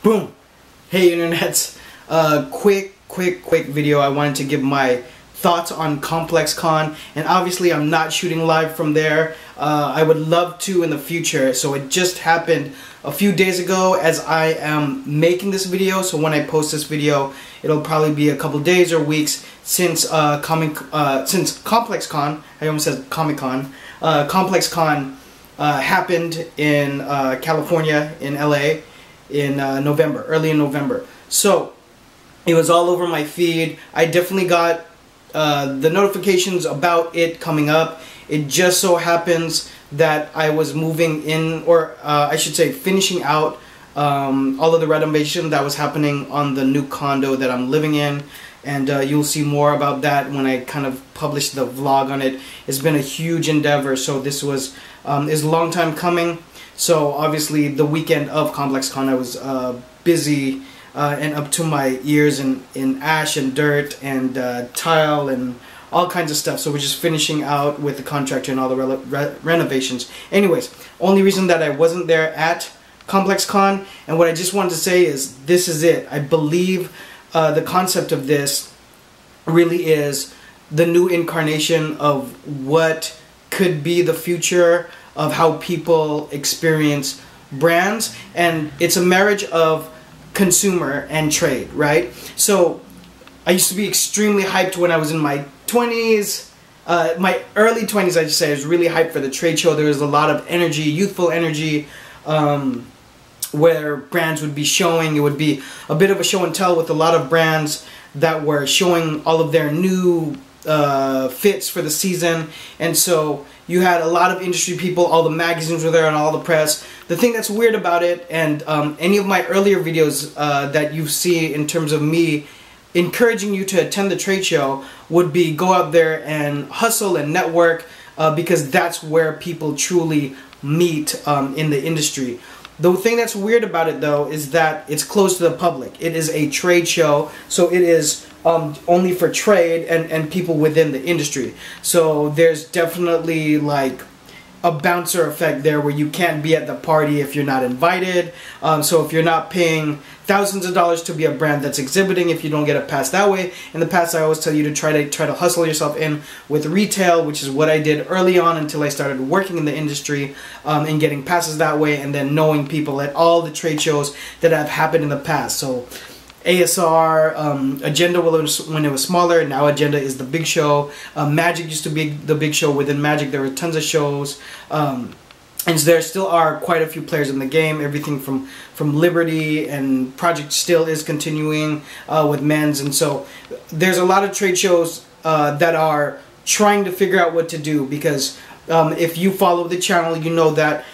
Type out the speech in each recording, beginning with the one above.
Boom! Hey internets, quick video. I wanted to give my thoughts on ComplexCon, and obviously I'm not shooting live from there. I would love to in the future, so it just happened a few days ago as I am making this video. So when I post this video, it'll probably be a couple days or weeks since ComplexCon, I almost said Comic-Con, ComplexCon happened in California, in LA, in November, early in November. So it was all over my feed. I definitely got the notifications about it coming up. It just so happens that I was moving in, or I should say finishing out all of the renovation that was happening on the new condo that I'm living in, and you'll see more about that when I kind of publish the vlog on it. It's been a huge endeavor, so this was is a long time coming. So obviously the weekend of ComplexCon I was busy and up to my ears in ash and dirt and tile and all kinds of stuff. So we're just finishing out with the contractor and all the renovations. Anyways, only reason that I wasn't there at ComplexCon, and what I just wanted to say is this is it. I believe the concept of this really is the new incarnation of what could be the future of how people experience brands, and it's a marriage of consumer and trade, right? So I used to be extremely hyped when I was in my 20s, my early 20s I should say. I was really hyped for the trade show. There was a lot of energy, youthful energy, where brands would be showing. It would be a bit of a show and tell with a lot of brands that were showing all of their new fits for the season. And so you had a lot of industry people, all the magazines were there and all the press. The thing that's weird about it, and any of my earlier videos that you see in terms of me encouraging you to attend the trade show, would be go out there and hustle and network, because that's where people truly meet in the industry. The thing that's weird about it though is that it's closed to the public. It is a trade show, so it is only for trade and people within the industry. So there's definitely like a bouncer effect there where you can't be at the party if you're not invited. So if you're not paying thousands of dollars to be a brand that's exhibiting, if you don't get a pass that way. In the past I always tell you to try to hustle yourself in with retail, which is what I did early on until I started working in the industry, and getting passes that way, and then knowing people at all the trade shows that have happened in the past. So ASR, Agenda when it was smaller, now Agenda is the big show. Magic used to be the big show. Within Magic there were tons of shows, and there still are quite a few players in the game. Everything from Liberty, and Project still is continuing with men's, and so there's a lot of trade shows that are trying to figure out what to do, because if you follow the channel you know that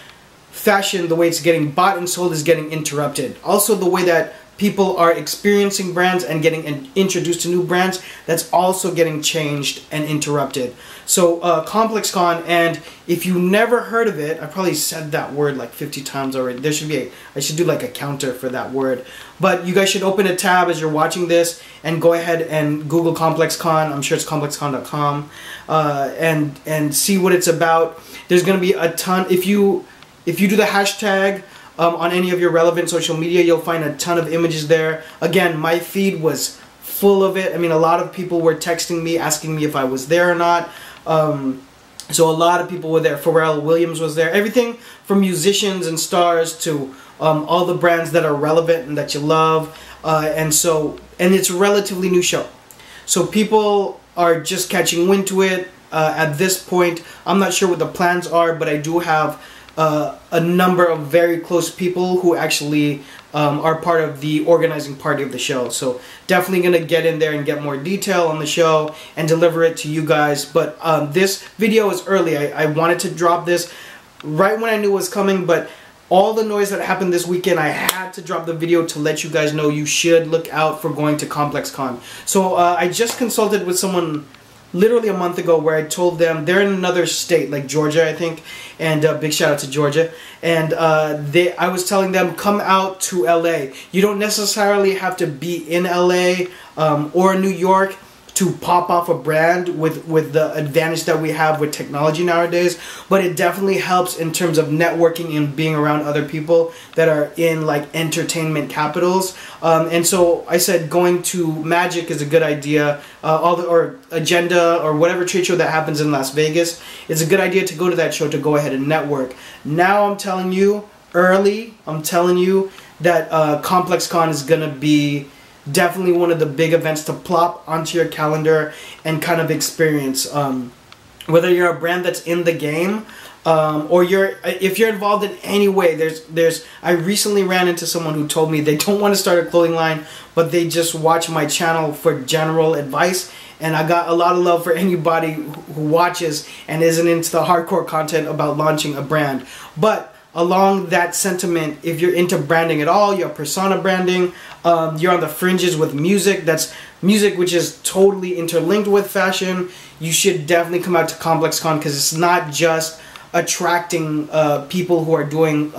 fashion, the way it's getting bought and sold, is getting interrupted. Also the way that people are experiencing brands and getting introduced to new brands, that's also getting changed and interrupted. So ComplexCon, and if you never heard of it, I probably said that word like 50 times already. There should be I should do like a counter for that word. But you guys should open a tab as you're watching this and go ahead and Google ComplexCon. I'm sure it's complexcon.com, and see what it's about. There's going to be a ton. If you do the hashtag on any of your relevant social media, you'll find a ton of images there. Again, my feed was full of it. I mean, a lot of people were texting me, asking me if I was there or not. So a lot of people were there. Pharrell Williams was there. Everything from musicians and stars to all the brands that are relevant and that you love. And it's a relatively new show. So people are just catching wind to it at this point. I'm not sure what the plans are, but I do have a number of very close people who actually are part of the organizing party of the show. So definitely going to get in there and get more detail on the show and deliver it to you guys. But this video is early. I wanted to drop this right when I knew it was coming, but all the noise that happened this weekend, I had to drop the video to let you guys know you should look out for going to ComplexCon. So I just consulted with someone literally a month ago where I told them they're in another state, like Georgia, I think, and big shout out to Georgia. And I was telling them, come out to LA. You don't necessarily have to be in LA or New York to pop off a brand with the advantage that we have with technology nowadays, but it definitely helps in terms of networking and being around other people that are in like entertainment capitals. And so I said going to Magic is a good idea, or Agenda or whatever trade show that happens in Las Vegas. It's a good idea to go to that show to go ahead and network. Now I'm telling you, I'm telling you that ComplexCon is going to be definitely one of the big events to plop onto your calendar and kind of experience. Whether you're a brand that's in the game, or if you're involved in any way, I recently ran into someone who told me they don't want to start a clothing line, but they just watch my channel for general advice. And I got a lot of love for anybody who watches and isn't into the hardcore content about launching a brand. But along that sentiment, if you're into branding at all, you're persona branding, you're on the fringes with music, that's music which is totally interlinked with fashion, you should definitely come out to ComplexCon, because it's not just attracting people who are doing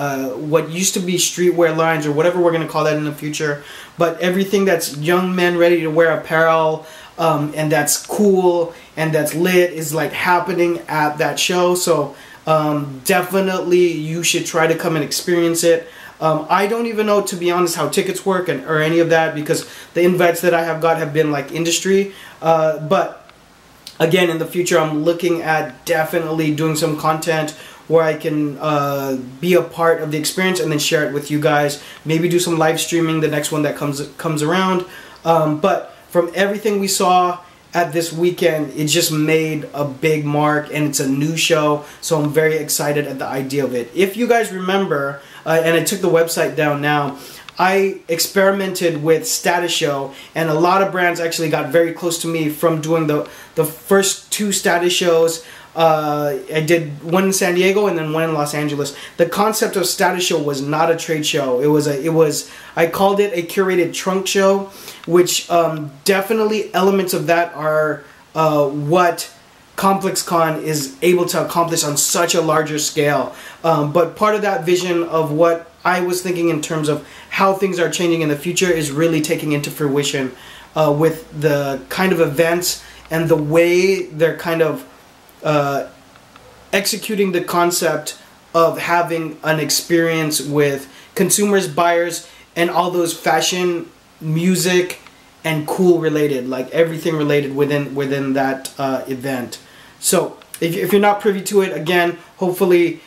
what used to be streetwear lines or whatever we're going to call that in the future, but everything that's young men ready to wear apparel, and that's cool and that's lit is like happening at that show. So definitely you should try to come and experience it. I don't even know, to be honest, how tickets work or any of that, because the invites that I have got have been like industry. But again, in the future, I'm looking at definitely doing some content where I can be a part of the experience and then share it with you guys. Maybe do some live streaming the next one that comes around. But from everything we saw at this weekend, it just made a big mark, and it's a new show, so I'm very excited at the idea of it. If you guys remember, and I took the website down now, I experimented with Status Show, and a lot of brands actually got very close to me from doing the first 2 Status Shows. I did one in San Diego and then one in Los Angeles. The concept of Status Show was not a trade show. I called it a curated trunk show, which definitely elements of that are what ComplexCon is able to accomplish on such a larger scale. But part of that vision of what I was thinking in terms of how things are changing in the future is really taking into fruition with the kind of events and the way they're kind of executing the concept of having an experience with consumers, buyers, and all those fashion, music, and cool related, like everything related within that event. So if you're not privy to it, again, hopefully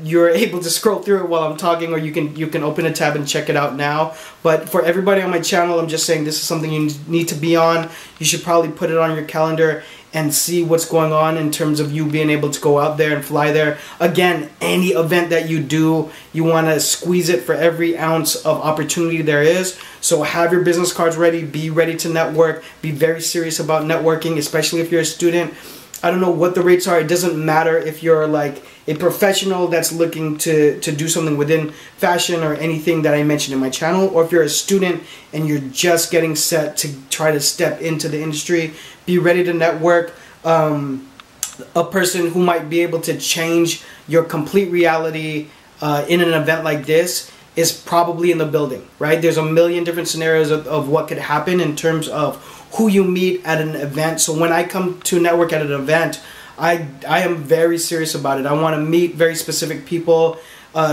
you're able to scroll through it while I'm talking, or you can open a tab and check it out now. But for everybody on my channel, I'm just saying this is something you need to be on. You should probably put it on your calendar and see what's going on in terms of you being able to go out there and fly there. Again, any event that you do, you want to squeeze it for every ounce of opportunity there is. So have your business cards ready, be ready to network, be very serious about networking, especially if you're a student. I don't know what the rates are. It doesn't matter if you're like a professional that's looking to do something within fashion or anything that I mentioned in my channel, or if you're a student and you're just getting set to try to step into the industry, be ready to network. A person who might be able to change your complete reality in an event like this is probably in the building, right? There's a million different scenarios of what could happen in terms of who you meet at an event. So when I come to network at an event, I am very serious about it. I want to meet very specific people.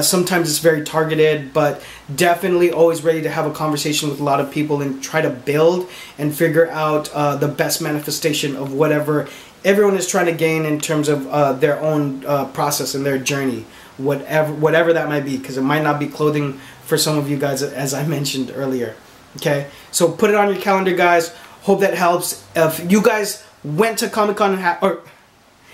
Sometimes it's very targeted, but definitely always ready to have a conversation with a lot of people and try to build and figure out the best manifestation of whatever everyone is trying to gain in terms of their own process and their journey, whatever that might be, because it might not be clothing for some of you guys, as I mentioned earlier. Okay, so put it on your calendar, guys. Hope that helps. If you guys went to Comic-Con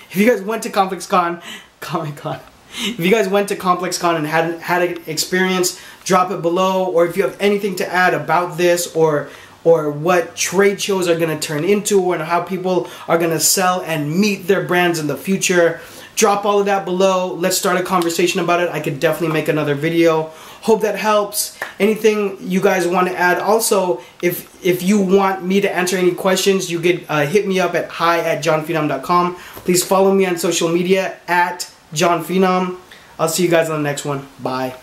if you guys went to ComplexCon, if you guys went to ComplexCon and had an experience, drop it below. Or if you have anything to add about this, or what trade shows are going to turn into, and how people are going to sell and meet their brands in the future, drop all of that below. Let's start a conversation about it. I could definitely make another video. Hope that helps. Anything you guys want to add? Also, if you want me to answer any questions, you could hit me up at hi@jonphenom.com. Please follow me on social media at Jon Phenom. I'll see you guys on the next one. Bye.